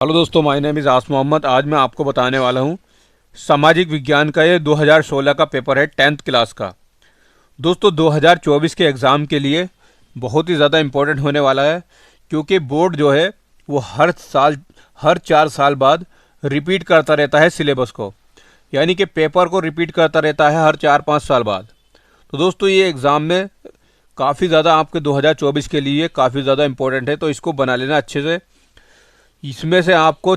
Hello दोस्तों, my name is आस मोहम्मद। आज मैं आपको बताने वाला हूँ सामाजिक विज्ञान का ये 2016 का पेपर है 10th क्लास का। दोस्तों 2024 के एग्ज़ाम के लिए बहुत ही ज़्यादा इम्पोर्टेंट होने वाला है, क्योंकि बोर्ड जो है वो हर 4 साल बाद रिपीट करता रहता है सिलेबस को, यानी कि पेपर को रिपीट करता रहता है हर 4-5 साल बाद। तो दोस्तों ये एग्ज़ाम में काफ़ी ज़्यादा आपके 2024 के लिए काफ़ी ज़्यादा इम्पोर्टेंट है, तो इसको बना लेना अच्छे से। इसमें से आपको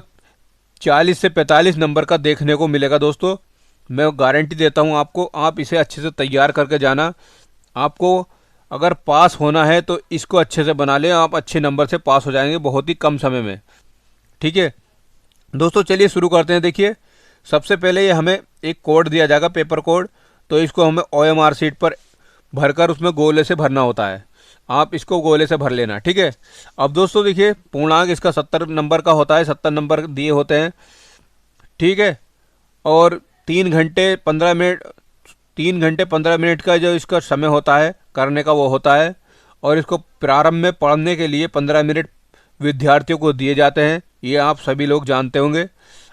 40 से 45 नंबर का देखने को मिलेगा दोस्तों। मैं गारंटी देता हूं आपको, आप इसे अच्छे से तैयार करके जाना। आपको अगर पास होना है तो इसको अच्छे से बना लें, आप अच्छे नंबर से पास हो जाएंगे बहुत ही कम समय में। ठीक है दोस्तों, चलिए शुरू करते हैं। देखिए, सबसे पहले ये हमें एक कोड दिया जाएगा, पेपर कोड। तो इसको हमें OMR शीट पर भरकर उसमें गोले से भरना होता है। आप इसको गोले से भर लेना, ठीक है। अब दोस्तों देखिए, पूर्णांक इसका 70 नंबर का होता है, 70 नंबर दिए होते हैं, ठीक है। और 3 घंटे 15 मिनट का जो इसका समय होता है करने का वो होता है। और इसको प्रारंभ में पढ़ने के लिए 15 मिनट विद्यार्थियों को दिए जाते हैं, ये आप सभी लोग जानते होंगे।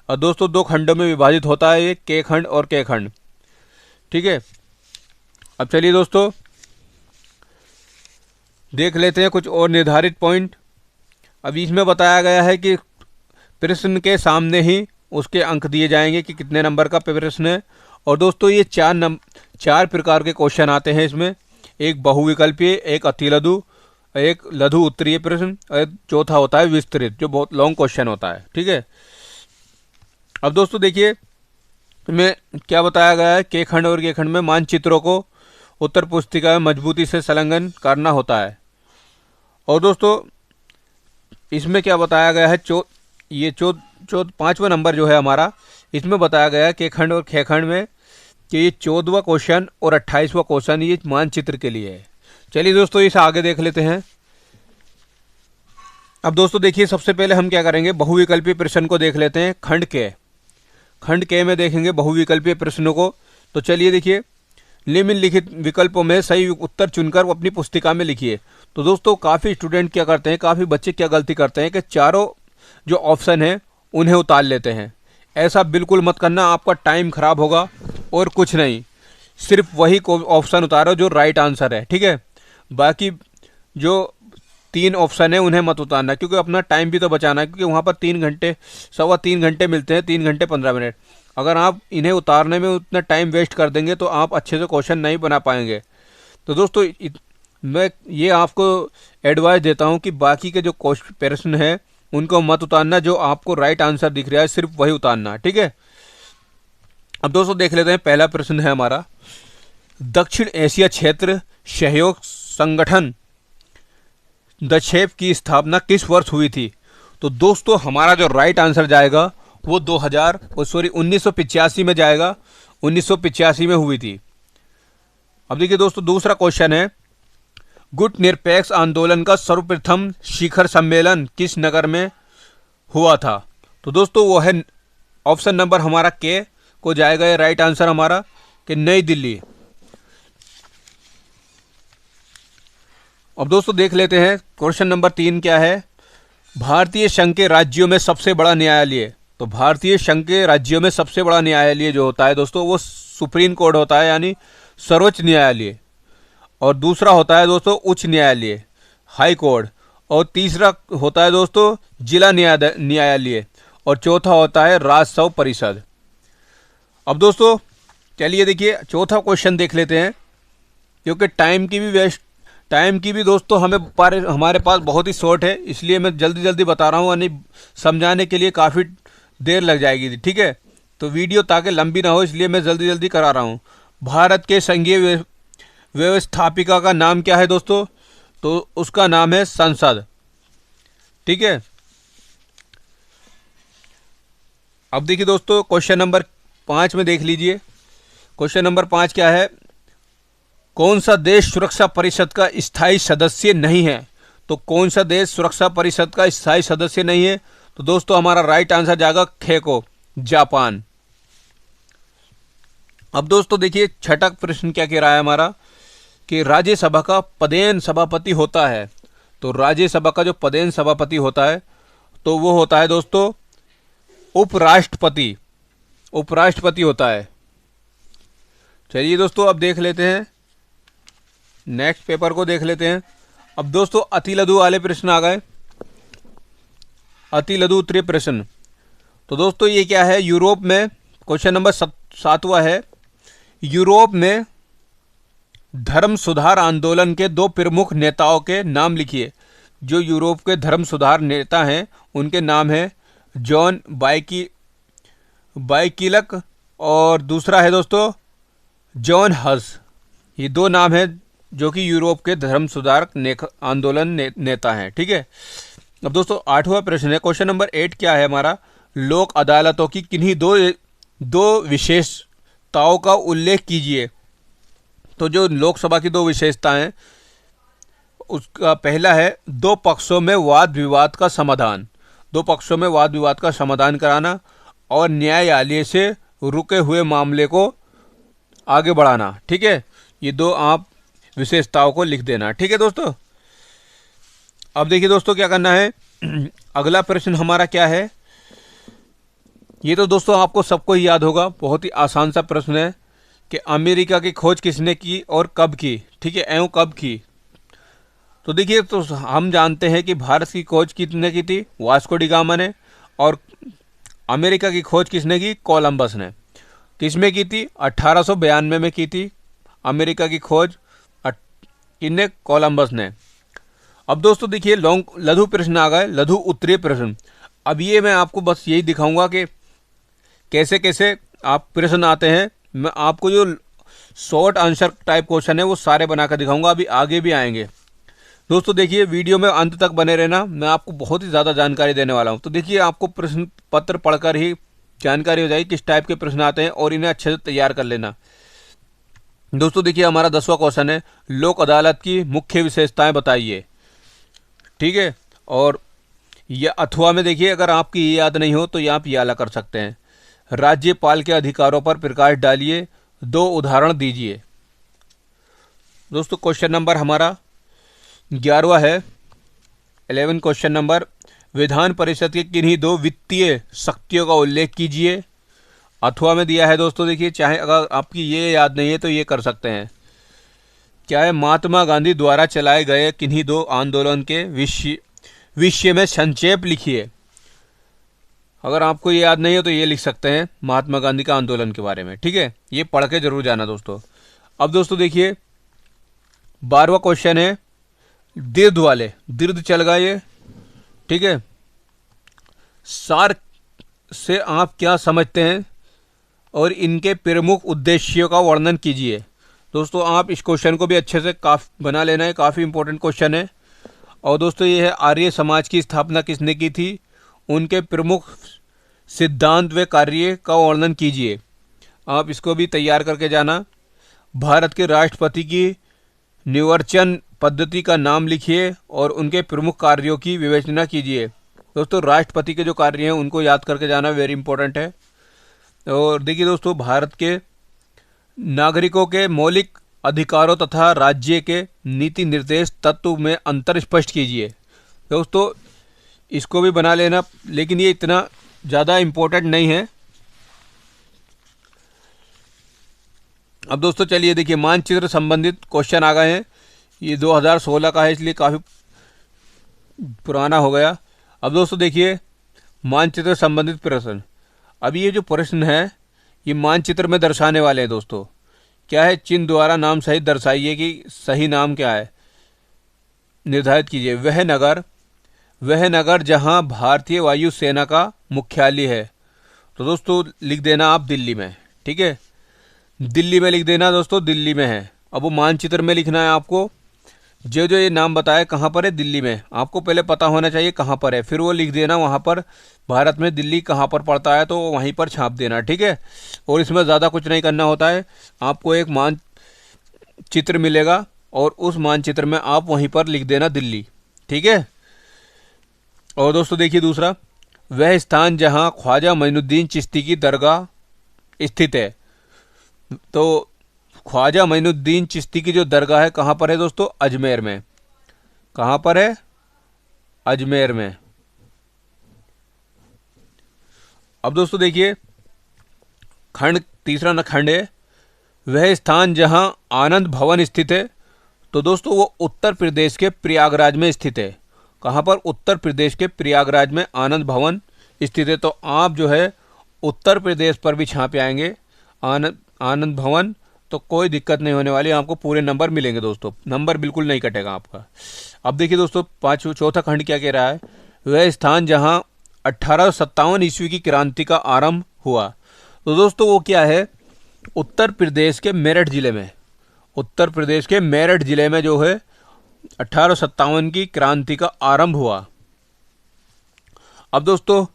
और दोस्तों 2 खंडों में विभाजित होता है ये, के खंड और के खंड, ठीक है। अब चलिए दोस्तों देख लेते हैं कुछ और निर्धारित पॉइंट। अभी इसमें बताया गया है कि प्रश्न के सामने ही उसके अंक दिए जाएंगे कि कितने नंबर का प्रश्न है। और दोस्तों ये 4 प्रकार के क्वेश्चन आते हैं इसमें। एक बहुविकल्पीय, एक अतिलघु, एक लघु उत्तरीय प्रश्न, और चौथा होता है विस्तृत, जो बहुत लॉन्ग क्वेश्चन होता है, ठीक है। अब दोस्तों देखिए, में क्या बताया गया है, के खंड और के खंड में मानचित्रों को उत्तर पुस्तिका में मजबूती से संलग्न करना होता है। और दोस्तों इसमें क्या बताया गया है, ये 5वां नंबर जो है हमारा, इसमें बताया गया है के खंड और खे खंड में कि ये 14वां क्वेश्चन और 28वां क्वेश्चन ये मानचित्र के लिए है। चलिए दोस्तों इसे आगे देख लेते हैं। अब दोस्तों देखिए, सबसे पहले हम क्या करेंगे, बहुविकल्पीय प्रश्न को देख लेते हैं। खंड के में देखेंगे बहुविकल्पीय प्रश्नों को। तो चलिए देखिए, निम्नलिखित विकल्पों में सही उत्तर चुनकर वो अपनी पुस्तिका में लिखिए। तो दोस्तों काफ़ी स्टूडेंट क्या करते हैं, काफ़ी बच्चे क्या गलती करते हैं कि चारों जो ऑप्शन हैं उन्हें उतार लेते हैं। ऐसा बिल्कुल मत करना, आपका टाइम खराब होगा और कुछ नहीं। सिर्फ वही ऑप्शन उतारो जो राइट आंसर है, ठीक है। बाकी जो 3 ऑप्शन है उन्हें मत उतारना, क्योंकि अपना टाइम भी तो बचाना है, क्योंकि वहाँ पर 3 घंटे 3 घंटे मिलते हैं, 3 घंटे 15 मिनट। अगर आप इन्हें उतारने में उतना टाइम वेस्ट कर देंगे तो आप अच्छे से क्वेश्चन नहीं बना पाएंगे। तो दोस्तों मैं ये आपको एडवाइस देता हूँ कि बाकी के जो प्रश्न है उनको मत उतारना, जो आपको राइट आंसर दिख रहा है सिर्फ वही उतारना, ठीक है। अब दोस्तों देख लेते हैं, पहला प्रश्न है हमारा, दक्षिण एशिया क्षेत्र सहयोग संगठन दक्षेप की स्थापना किस वर्ष हुई थी। तो दोस्तों हमारा जो राइट आंसर जाएगा वो 1985 में जाएगा, 1985 में हुई थी। अब देखिए दोस्तों, दूसरा क्वेश्चन है, गुट निरपेक्ष आंदोलन का सर्वप्रथम शिखर सम्मेलन किस नगर में हुआ था। तो दोस्तों वो है ऑप्शन नंबर हमारा के को जाएगा ये राइट आंसर हमारा, कि नई दिल्ली। अब दोस्तों देख लेते हैं क्वेश्चन नंबर 3 क्या है, भारतीय संघ के राज्यों में सबसे बड़ा न्यायालय। तो भारतीय संघ के राज्यों में सबसे बड़ा न्यायालय जो होता है दोस्तों वो सुप्रीम कोर्ट होता है, यानी सर्वोच्च न्यायालय। और दूसरा होता है दोस्तों उच्च न्यायालय, हाई कोर्ट। और तीसरा होता है दोस्तों जिला न्यायालय। और चौथा होता है राजस्व परिषद। अब दोस्तों चलिए देखिए, चौथा क्वेश्चन देख लेते हैं, क्योंकि टाइम की भी दोस्तों हमारे पास बहुत ही शॉर्ट है, इसलिए मैं जल्दी जल्दी बता रहा हूँ, यानी समझाने के लिए काफ़ी देर लग जाएगी, ठीक है। तो वीडियो ताकि लंबी ना हो इसलिए मैं जल्दी जल्दी करा रहा हूँ। भारत के संघीय व्यवस्थापिका का नाम क्या है दोस्तों, तो उसका नाम है संसद, ठीक है। अब देखिए दोस्तों, क्वेश्चन नंबर 5 में देख लीजिए। क्वेश्चन नंबर 5 क्या है, कौन सा देश सुरक्षा परिषद का स्थायी सदस्य नहीं है। तो कौन सा देश सुरक्षा परिषद का स्थायी सदस्य नहीं है, तो दोस्तों हमारा राइट आंसर जाएगा खे को, जापान। अब दोस्तों देखिए, छठा प्रश्न क्या कह रहा है हमारा, कि राज्यसभा का पदेन सभापति होता है। तो राज्यसभा का जो पदेन सभापति होता है तो वो होता है दोस्तों उपराष्ट्रपति, उपराष्ट्रपति होता है। चलिए दोस्तों अब देख लेते हैं, नेक्स्ट पेपर को देख लेते हैं। अब दोस्तों अति लघु वाले प्रश्न आ गए, अति लघु उत्तरीय प्रश्न। तो दोस्तों ये क्या है, यूरोप में क्वेश्चन नंबर 7वां है, यूरोप में धर्म सुधार आंदोलन के 2 प्रमुख नेताओं के नाम लिखिए। जो यूरोप के धर्म सुधार नेता हैं उनके नाम है जॉन बाइकिलक और दूसरा है दोस्तों जॉन हस। ये 2 नाम हैं जो कि यूरोप के धर्म सुधार आंदोलन नेता हैं। ठीक है। अब दोस्तों 8वां प्रश्न है, क्वेश्चन नंबर 8 क्या है हमारा, लोक अदालतों की किन्हीं दो विशेषताओं का उल्लेख कीजिए। तो जो लोकसभा की 2 विशेषताएं, उसका पहला है 2 पक्षों में वाद विवाद का समाधान, 2 पक्षों में वाद विवाद का समाधान कराना और न्यायालय से रुके हुए मामले को आगे बढ़ाना। ठीक है, ये 2 आप विशेषताओं को लिख देना। ठीक है दोस्तों। अब देखिए दोस्तों क्या करना है, अगला प्रश्न हमारा क्या है, ये तो दोस्तों आपको सबको ही याद होगा, बहुत ही आसान सा प्रश्न है कि अमेरिका की खोज किसने की और कब की। ठीक है, एवं कब की। तो देखिए, तो हम जानते हैं कि भारत की खोज किसने की थी, वास्को डी गामा ने, और अमेरिका की खोज किसने की, कोलंबस ने। किसमें की थी, 1892 में की थी अमेरिका की खोज, किसने, कोलंबस ने। अब दोस्तों देखिए लघु प्रश्न आ गए, लघु उत्तरीय प्रश्न। अब ये मैं आपको बस यही दिखाऊंगा कि कैसे कैसे आप प्रश्न आते हैं। मैं आपको जो शॉर्ट आंसर टाइप क्वेश्चन है वो सारे बनाकर दिखाऊंगा, अभी आगे भी आएंगे। दोस्तों देखिए वीडियो में अंत तक बने रहना, मैं आपको बहुत ही ज़्यादा जानकारी देने वाला हूँ। तो देखिए आपको प्रश्न पत्र पढ़कर ही जानकारी हो जाएगी किस टाइप के प्रश्न आते हैं और इन्हें अच्छे से तैयार कर लेना। दोस्तों देखिए हमारा 10वां क्वेश्चन है, लोक अदालत की मुख्य विशेषताएं बताइए। ठीक है, और यह अथवा में देखिए, अगर आपकी ये याद नहीं हो तो ये आप याला कर सकते हैं। राज्यपाल के अधिकारों पर प्रकाश डालिए, 2 उदाहरण दीजिए। दोस्तों क्वेश्चन नंबर हमारा 11वां है, 11 क्वेश्चन नंबर, विधान परिषद के किन्हीं 2 वित्तीय शक्तियों का उल्लेख कीजिए। अथवा में दिया है दोस्तों, देखिए चाहे अगर आपकी ये याद नहीं है तो ये कर सकते हैं। क्या है, महात्मा गांधी द्वारा चलाए गए किन्हीं 2 आंदोलन के विषय में संक्षेप लिखिए। अगर आपको ये याद नहीं है तो ये लिख सकते हैं महात्मा गांधी का आंदोलन के बारे में। ठीक है, ये पढ़ के जरूर जाना दोस्तों। अब दोस्तों देखिए 12वां क्वेश्चन है, दीर्घ वाले, दीर्घ चल गए ये। ठीक है, सार से आप क्या समझते हैं और इनके प्रमुख उद्देश्यों का वर्णन कीजिए। दोस्तों आप इस क्वेश्चन को भी अच्छे से बना लेना है, काफ़ी इंपॉर्टेंट क्वेश्चन है। और दोस्तों ये है, आर्य समाज की स्थापना किसने की थी, उनके प्रमुख सिद्धांत व कार्य का वर्णन कीजिए। आप इसको भी तैयार करके जाना। भारत के राष्ट्रपति की निर्वाचन पद्धति का नाम लिखिए और उनके प्रमुख कार्यों की विवेचना कीजिए। दोस्तों राष्ट्रपति के जो कार्य हैं उनको याद करके जाना, वेरी इंपॉर्टेंट है। और देखिए दोस्तों, भारत के नागरिकों के मौलिक अधिकारों तथा राज्य के नीति निर्देश तत्व में अंतर स्पष्ट कीजिए। दोस्तों इसको भी बना लेना, लेकिन ये इतना ज़्यादा इम्पोर्टेंट नहीं है। अब दोस्तों चलिए देखिए, मानचित्र संबंधित क्वेश्चन आ गए हैं। ये 2016 का है इसलिए काफ़ी पुराना हो गया। अब दोस्तों देखिए मानचित्र संबंधित प्रश्न। अब ये जो प्रश्न है ये मानचित्र में दर्शाने वाले हैं दोस्तों। क्या है, चिन्ह द्वारा नाम सहित दर्शाइए कि सही नाम क्या है, निर्धारित कीजिए। वह नगर जहां भारतीय वायुसेना का मुख्यालय है। तो दोस्तों लिख देना आप दिल्ली में। ठीक है, दिल्ली में लिख देना दोस्तों, दिल्ली में है। अब वो मानचित्र में लिखना है आपको, जो ये नाम बताया कहाँ पर है, दिल्ली में। आपको पहले पता होना चाहिए कहाँ पर है, फिर वो लिख देना वहाँ पर भारत में दिल्ली कहाँ पर पड़ता है तो वहीं पर छाप देना। ठीक है, और इसमें ज़्यादा कुछ नहीं करना होता है। आपको एक मानचित्र मिलेगा और उस मानचित्र में आप वहीं पर लिख देना दिल्ली। ठीक है। और दोस्तों देखिए दूसरा, वह स्थान जहाँ ख्वाजा मोइनुद्दीन चिश्ती की दरगाह स्थित है। तो ख्वाजा मोइनुद्दीन चिश्ती की जो दरगाह है कहाँ पर है दोस्तों, अजमेर में। कहाँ पर है, अजमेर में। अब दोस्तों देखिए, खंड तीसरा न खंड है वह स्थान जहां आनंद भवन स्थित है। तो दोस्तों वो उत्तर प्रदेश के प्रयागराज में स्थित है। कहाँ पर? उत्तर प्रदेश के प्रयागराज में आनंद भवन स्थित है। तो आप जो है उत्तर प्रदेश पर भी छापे आएंगे आनंद भवन, तो कोई दिक्कत नहीं होने वाली, आपको पूरे नंबर मिलेंगे दोस्तों, नंबर बिल्कुल नहीं कटेगा आपका। अब देखिए दोस्तों, चौथा खंड क्या कह रहा है? वह स्थान जहां 1857 ईस्वी की क्रांति का आरंभ हुआ। तो दोस्तों वो क्या है? उत्तर प्रदेश के मेरठ जिले में, उत्तर प्रदेश के मेरठ जिले में जो है 1857 की क्रांति का आरंभ हुआ। अब दोस्तों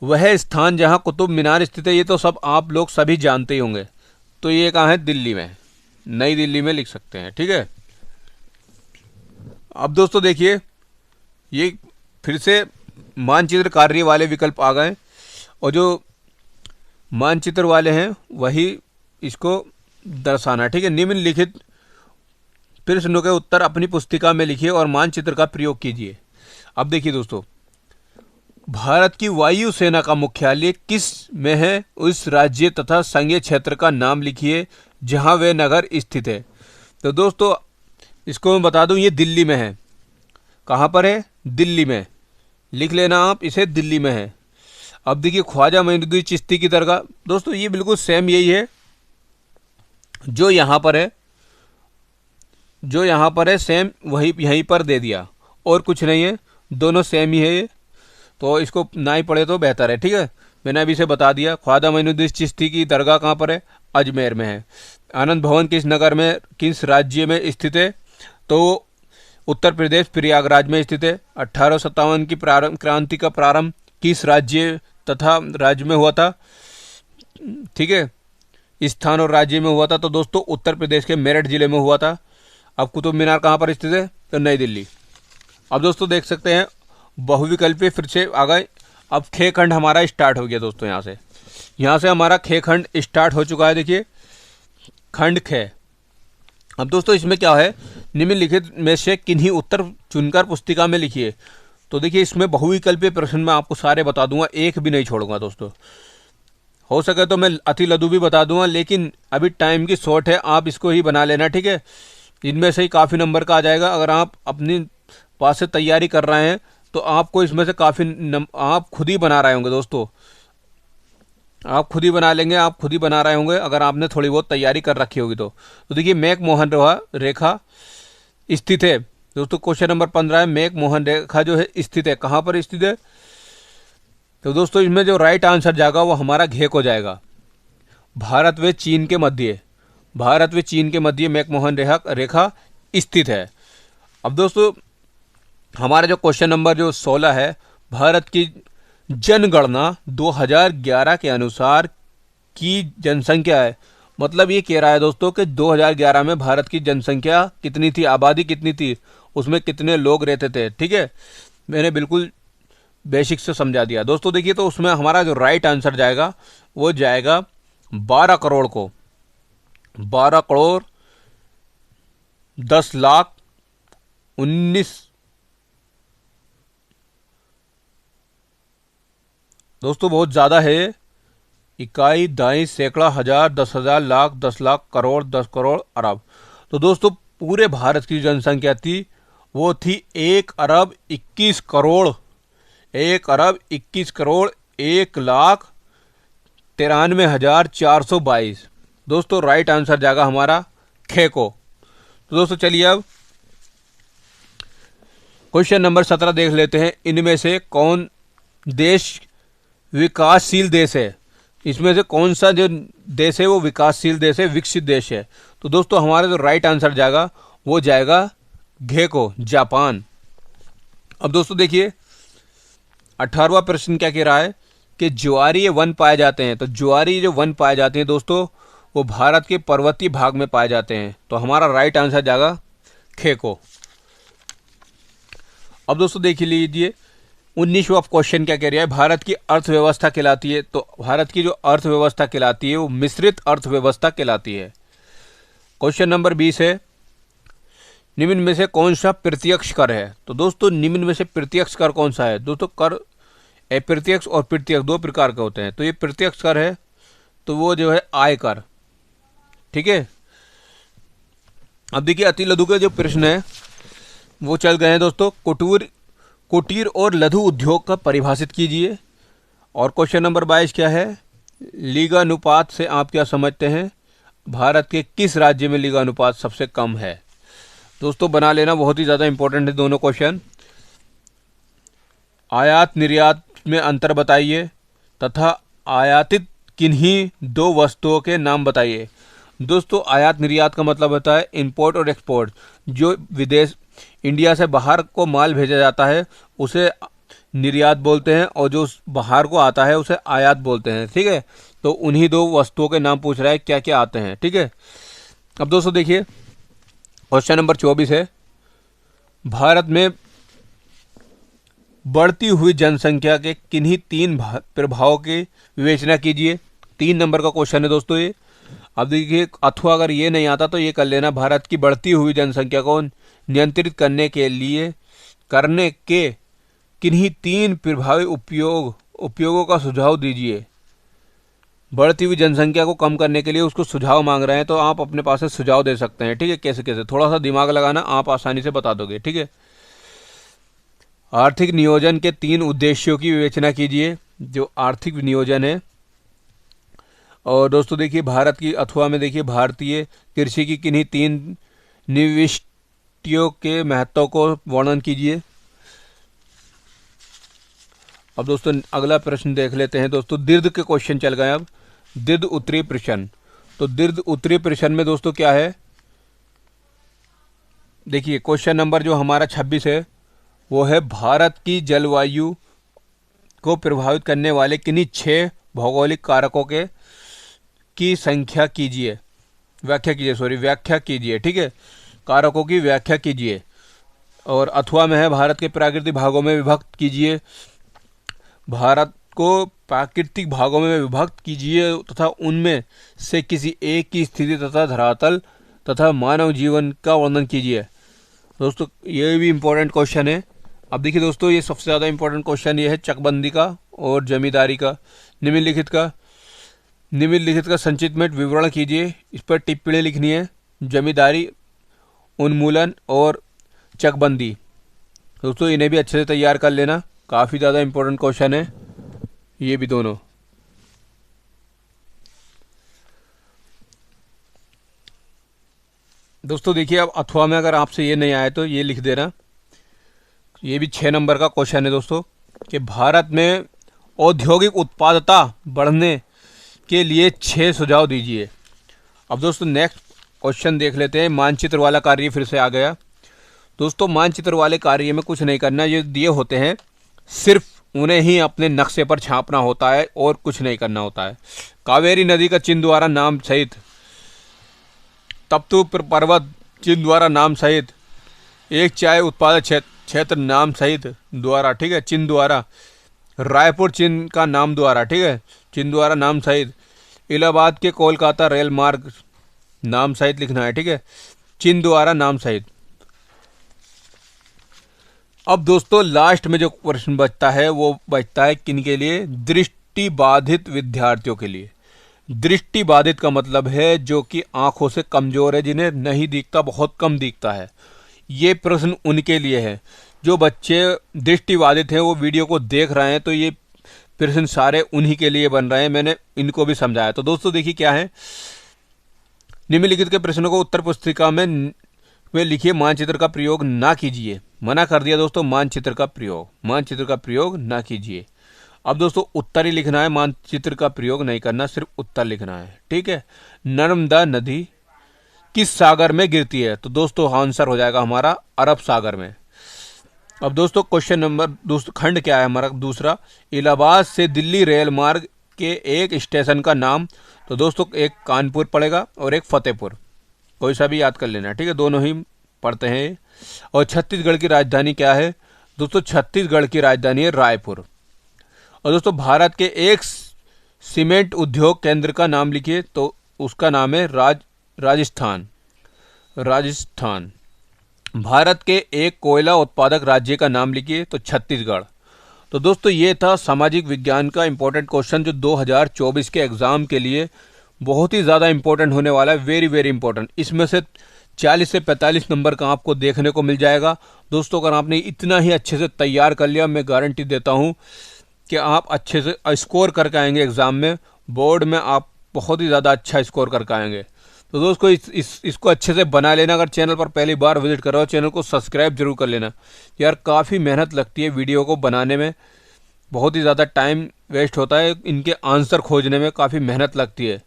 वह स्थान जहां कुतुब मीनार स्थित है, ये तो सब आप लोग सभी जानते ही होंगे। तो ये कहाँ है? दिल्ली में, नई दिल्ली में लिख सकते हैं, ठीक है। अब दोस्तों देखिए, ये फिर से मानचित्र कार्य वाले विकल्प आ गए, और जो मानचित्र वाले हैं वही इसको दर्शाना, ठीक है। निम्नलिखित प्रश्नों के उत्तर अपनी पुस्तिका में लिखिए और मानचित्र का प्रयोग कीजिए। अब देखिए दोस्तों, भारत की वायुसेना का मुख्यालय किस में है? उस राज्य तथा संघीय क्षेत्र का नाम लिखिए जहां वह नगर स्थित है। तो दोस्तों इसको मैं बता दूं, ये दिल्ली में है। कहां पर है? दिल्ली में, लिख लेना आप इसे, दिल्ली में है। अब देखिए, ख्वाजा मोइनुद्दीन चिश्ती की दरगाह, दोस्तों ये बिल्कुल सेम यही है जो यहाँ पर है, जो यहाँ पर है सेम वही यहीं पर दे दिया, और कुछ नहीं है, दोनों सेम ही है ये। तो इसको ना ही पढ़े तो बेहतर है, ठीक है। मैंने अभी से बता दिया। ख्वाजा मोइनुद्दीन चिश्ती की दरगाह कहाँ पर है? अजमेर में है। आनंद भवन किस नगर में, किस राज्य में स्थित है? तो उत्तर प्रदेश प्रयागराज में स्थित है। 1857 की क्रांति का प्रारंभ किस राज्य तथा राज्य में हुआ था? ठीक है, स्थान और राज्य में हुआ था। तो दोस्तों उत्तर प्रदेश के मेरठ जिले में हुआ था। अब कुतुब मीनार कहाँ पर स्थित है? तो नई दिल्ली। अब दोस्तों देख सकते हैं बहुविकल्पी फिर से आ गए। अब खे खंड हमारा स्टार्ट हो गया दोस्तों, यहाँ से हमारा खे खंड स्टार्ट हो चुका है। देखिए खंड खे। अब दोस्तों इसमें क्या है? निम्नलिखित में से किन्हीं उत्तर चुनकर पुस्तिका में लिखिए। तो देखिए इसमें बहुविकल्पीय प्रश्न मैं आपको सारे बता दूंगा, एक भी नहीं छोड़ूंगा दोस्तों। हो सके तो मैं अति लघु भी बता दूंगा, लेकिन अभी टाइम की शॉर्ट है, आप इसको ही बना लेना, ठीक है। इनमें से ही काफ़ी नंबर का आ जाएगा। अगर आप अपनी पास से तैयारी कर रहे हैं तो आपको इसमें से काफ़ी आप खुद ही बना रहे होंगे दोस्तों, आप खुद ही बना लेंगे, आप खुद ही बना रहे होंगे अगर आपने थोड़ी बहुत तैयारी कर रखी होगी तो। देखिए मैक मोहन रेखा स्थित है दोस्तों। क्वेश्चन नंबर 15 है, मैक मोहन रेखा जो है स्थित है, कहाँ पर स्थित है? तो दोस्तों इसमें जो राइट आंसर जाएगा वो हमारा घे को जाएगा। भारत व चीन के मध्य, भारत व चीन के मध्य मैक मोहन रेखा स्थित है। अब दोस्तों हमारा जो क्वेश्चन नंबर जो 16 है, भारत की जनगणना 2011 के अनुसार की जनसंख्या है। मतलब ये कह रहा है दोस्तों कि 2011 में भारत की जनसंख्या कितनी थी, आबादी कितनी थी, उसमें कितने लोग रहते थे, ठीक है। मैंने बिल्कुल बेसिक से समझा दिया दोस्तों। देखिए तो उसमें हमारा जो राइट आंसर जाएगा वो जाएगा 12 करोड़ को, 12 करोड़ 10 लाख 19 दोस्तों बहुत ज़्यादा है। इकाई, दाई, सैकड़ा, हजार, 10,000, लाख, 10 लाख, करोड़, 10 करोड़, अरब। तो दोस्तों पूरे भारत की जनसंख्या थी वो थी 1 अरब 21 करोड़, 1 अरब 21 करोड़ 1,93,422। दोस्तों राइट आंसर जाएगा हमारा खे को। तो दोस्तों चलिए अब क्वेश्चन नंबर 17 देख लेते हैं। इनमें से कौन देश विकासशील देश है? इसमें से कौन सा जो देश है वो विकासशील देश है, विकसित देश है? तो दोस्तों हमारा जो राइट आंसर जाएगा वो जाएगा घे को, जापान। अब दोस्तों देखिए 18वां प्रश्न क्या कह रहा है कि ज्वारीय वन पाए जाते हैं। तो ज्वारीय जो वन पाए जाते हैं दोस्तों वो भारत के पर्वतीय भाग में पाए जाते हैं। तो हमारा राइट आंसर जाएगा खे को। अब दोस्तों देख लीजिए 19वां क्वेश्चन क्या कह रहा है, भारत की अर्थव्यवस्था कहलाती है। तो भारत की जो अर्थव्यवस्था कहलाती है वो मिश्रित अर्थव्यवस्था कहलाती है। क्वेश्चन नंबर 20 है, निम्न में से कौन सा प्रत्यक्ष कर है? तो दोस्तों निम्न में से प्रत्यक्ष कर कौन सा है? दोस्तों कर अप्रत्यक्ष और प्रत्यक्ष दो प्रकार के होते हैं। तो ये प्रत्यक्ष कर है तो वो जो है आयकर, ठीक है। अब देखिए अति लघु के जो प्रश्न है वो चल गए हैं दोस्तों। कुटीर और लघु उद्योग का परिभाषित कीजिए। और क्वेश्चन नंबर 22 क्या है, लिंगानुपात से आप क्या समझते हैं, भारत के किस राज्य में लिंगानुपात सबसे कम है। दोस्तों बना लेना, बहुत ही ज़्यादा इंपॉर्टेंट है दोनों क्वेश्चन। आयात निर्यात में अंतर बताइए तथा आयातित किन्हीं दो वस्तुओं के नाम बताइए। दोस्तों आयात निर्यात का मतलब होता है इंपोर्ट और एक्सपोर्ट। जो विदेश इंडिया से बाहर को माल भेजा जाता है उसे निर्यात बोलते हैं, और जो बाहर को आता है उसे आयात बोलते हैं, ठीक है। तो उन्हीं दो वस्तुओं के नाम पूछ रहा है क्या क्या आते हैं, ठीक है। अब दोस्तों देखिए क्वेश्चन नंबर 24 है, भारत में बढ़ती हुई जनसंख्या के किन्हीं तीन प्रभावों की विवेचना कीजिए। 3 नंबर का क्वेश्चन है दोस्तों ये। अब देखिए अथवा अगर ये नहीं आता तो ये कर लेना, भारत की बढ़ती हुई जनसंख्या को नियंत्रित करने के किन्हीं 3 प्रभावी उपयोगों का सुझाव दीजिए। बढ़ती हुई जनसंख्या को कम करने के लिए उसको सुझाव मांग रहे हैं, तो आप अपने पास से सुझाव दे सकते हैं, ठीक है। कैसे कैसे, थोड़ा सा दिमाग लगाना, आप आसानी से बता दोगे, ठीक है। आर्थिक नियोजन के 3 उद्देश्यों की विवेचना कीजिए, जो आर्थिक नियोजन है। और दोस्तों देखिए भारत की अथवा में देखिए भारतीय कृषि की किन्हीं 3 निविष्टियों के महत्व को वर्णन कीजिए। अब दोस्तों अगला प्रश्न देख लेते हैं दोस्तों, दीर्घ के क्वेश्चन चल गए। अब दीर्घ उत्तरीय प्रश्न, तो दीर्घ उत्तरीय प्रश्न में दोस्तों क्या है, देखिए क्वेश्चन नंबर जो हमारा 26 है वो है, भारत की जलवायु को प्रभावित करने वाले किन्हीं 6 भौगोलिक कारकों की व्याख्या कीजिए, ठीक है। कारकों की व्याख्या कीजिए। और अथवा में है, भारत के प्राकृतिक भागों में विभक्त कीजिए। भारत को प्राकृतिक भागों में विभक्त कीजिए तथा उनमें से किसी एक की स्थिति तथा धरातल तथा मानव जीवन का वर्णन कीजिए। दोस्तों ये भी इम्पोर्टेंट क्वेश्चन है। अब देखिए दोस्तों ये सबसे ज़्यादा इम्पोर्टेंट क्वेश्चन ये है चकबंदी का और जमींदारी का। निम्नलिखित का संक्षिप्त में विवरण कीजिए। इस पर टिप्पणी लिखनी है। जमींदारी, उन्मूलन और चकबंदी, दोस्तों इन्हें भी अच्छे से तैयार कर लेना, काफ़ी ज़्यादा इम्पोर्टेंट क्वेश्चन है ये भी दोनों। दोस्तों देखिए अब अथवा में अगर आपसे ये नहीं आए तो ये लिख देना। ये भी 6 नंबर का क्वेश्चन है दोस्तों, कि भारत में औद्योगिक उत्पादकता बढ़ने के लिए 6 सुझाव दीजिए। अब दोस्तों नेक्स्ट क्वेश्चन देख लेते हैं। मानचित्र वाला कार्य फिर से आ गया। दोस्तों मानचित्र वाले कार्य में कुछ नहीं करना, ये दिए होते हैं, सिर्फ उन्हें ही अपने नक्शे पर छापना होता है और कुछ नहीं करना होता है। कावेरी नदी का चिंदवारा नाम सहित, तप्तु पर्वत चिंदवारा नाम सहित, एक चाय उत्पादक क्षेत्र नाम सहित द्वारा, ठीक है, चिंदवारा। रायपुर चिन्ह का नाम द्वारा, ठीक है, चिंदवारा नाम सहित। इलाहाबाद के कोलकाता रेल मार्ग नाम सहित लिखना है, ठीक है, चिंदवारा नाम सहित। अब दोस्तों लास्ट में जो प्रश्न बचता है वो बचता है किन के लिए, दृष्टिबाधित विद्यार्थियों के लिए। दृष्टिबाधित का मतलब है जो कि आंखों से कमजोर है, जिन्हें नहीं दिखता, बहुत कम दिखता है। ये प्रश्न उनके लिए है। जो बच्चे दृष्टिबाधित हैं वो वीडियो को देख रहे हैं तो ये प्रश्न सारे उन्हीं के लिए बन रहे हैं, मैंने इनको भी समझाया। तो दोस्तों देखिए क्या है, निम्नलिखित के प्रश्नों को उत्तर पुस्तिका में लिखिए, मानचित्र का प्रयोग ना कीजिए। मना कर दिया दोस्तों, मानचित्र का प्रयोग ना कीजिए। अब दोस्तों उत्तर ही लिखना है, मानचित्र का प्रयोग नहीं करना, सिर्फ उत्तर लिखना है, ठीक है। नर्मदा नदी किस सागर में गिरती है, तो दोस्तों आंसर हो जाएगा हमारा अरब सागर में। अब दोस्तों क्वेश्चन नंबर खंड क्या है हमारा दूसरा, इलाहाबाद से दिल्ली रेल मार्ग के एक स्टेशन का नाम, तो दोस्तों एक कानपुर पड़ेगा और एक फतेहपुर, कोई सा भी याद कर लेना, ठीक है, दोनों ही पढ़ते हैं। और छत्तीसगढ़ की राजधानी क्या है, दोस्तों छत्तीसगढ़ की राजधानी है रायपुर। और दोस्तों भारत के एक सीमेंट उद्योग केंद्र का नाम लिखिए, तो उसका नाम है राजस्थान। भारत के एक कोयला उत्पादक राज्य का नाम लिखिए, तो छत्तीसगढ़। तो दोस्तों ये था सामाजिक विज्ञान का इम्पोर्टेंट क्वेश्चन जो 2024 के एग्ज़ाम के लिए बहुत ही ज़्यादा इम्पोर्टेंट होने वाला है, वेरी वेरी इंपॉर्टेंट। इसमें से 40 से 45 नंबर का आपको देखने को मिल जाएगा। दोस्तों अगर आपने इतना ही अच्छे से तैयार कर लिया, मैं गारंटी देता हूँ कि आप अच्छे से स्कोर करके आएंगे एग्ज़ाम में, बोर्ड में आप बहुत ही ज़्यादा अच्छा स्कोर करके आएंगे। तो दोस्तों इसको अच्छे से बना लेना। अगर चैनल पर पहली बार विजिट कर रहे हो, चैनल को सब्सक्राइब जरूर कर लेना। यार काफ़ी मेहनत लगती है वीडियो को बनाने में, बहुत ही ज़्यादा टाइम वेस्ट होता है, इनके आंसर खोजने में काफ़ी मेहनत लगती है।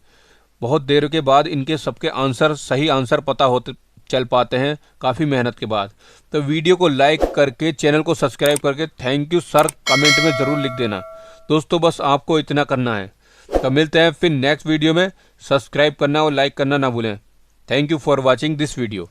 बहुत देर के बाद इनके सबके आंसर, सही आंसर पता होते चल पाते हैं काफ़ी मेहनत के बाद। तो वीडियो को लाइक करके, चैनल को सब्सक्राइब करके थैंक यू सर कमेंट में ज़रूर लिख देना। दोस्तों बस आपको इतना करना है। तो मिलते हैं फिर नेक्स्ट वीडियो में। सब्सक्राइब करना और लाइक करना ना भूलें। Thank you for watching this video.